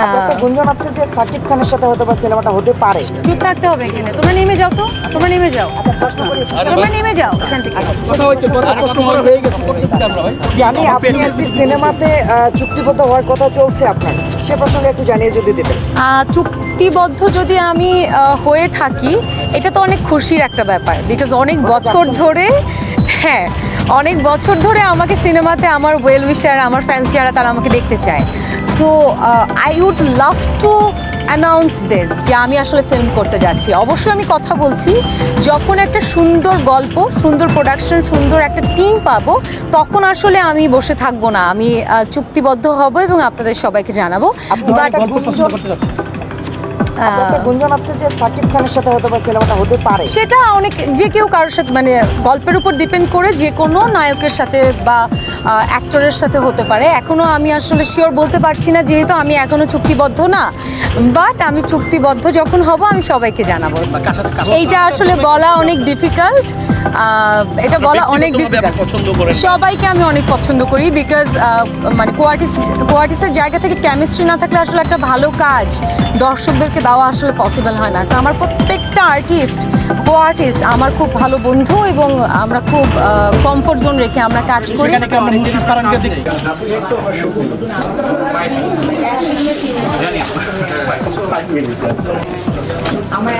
একটা গুঞ্জন আছে যে সাকিব খানের সাথে হয়তো বা সিনেমাটা হতে পারে। চুপ থাকতে হবে এখানে। তোমরা নেমে যাও তো, তোমরা নেমে যাও। আচ্ছা প্রশ্ন করি, তোমরা নেমে যাও এখান থেকে। জানি আপনি একটি সিনেমাতে চুক্তিবদ্ধ হওয়ার কথা চলছে আপনার, সে প্রসঙ্গে একটু জানিয়ে যদি দিতেন। চুক্তিবদ্ধ যদি আমি হয়ে থাকি, এটা তো অনেক খুশির একটা ব্যাপার, বিকজ অনেক বছর ধরে, হ্যাঁ অনেক বছর ধরে আমাকে সিনেমাতে আমার ওয়েল উইশার, আমার ফ্যান্স যারা তারা আমাকে দেখতে চায়। So I would love to announce this যে আমি আসলে ফিল্ম করতে যাচ্ছি। অবশ্যই আমি কথা বলছি, যখন একটা সুন্দর গল্প, সুন্দর প্রোডাকশন, সুন্দর একটা টিম পাবো, তখন আসলে আমি বসে থাকবো না, আমি চুক্তিবদ্ধ হব এবং আপনাদের সবাইকে জানাবো। বাট একটা গুঞ্জন আছে যে সাকিব খানের সাথে হয়তো বা সিনেমাটা হতে পারে। সেটা অনেক, যে কেউ কারোর সাথে, মানে গল্পের উপর ডিপেন্ড করে যে কোনো নায়কের সাথে বা অ্যাক্টরের সাথে হতে পারে। এখনও আমি আসলে শিওর বলতে পারছি না, যেহেতু আমি এখনও চুক্তিবদ্ধ না। বাট আমি চুক্তিবদ্ধ যখন হব আমি সবাইকে জানাবো। এইটা আসলে বলা অনেক ডিফিকাল্ট, এটা বলা অনেক ডিফিকাল্ট। সবাইকে আমি অনেক পছন্দ করি, বিকজ মানে কোয়ার্টিস্টের জায়গা থেকে কেমিস্ট্রি না থাকলে আসলে একটা ভালো কাজ দর্শকদেরকে দেওয়া আসলে পসিবল হয় না। সো আমার প্রত্যেকটা আর্টিস্ট আমার খুব ভালো বন্ধু, এবং আমরা খুব কমফোর্ট জোন রেখে আমরা কাজ করি। আমার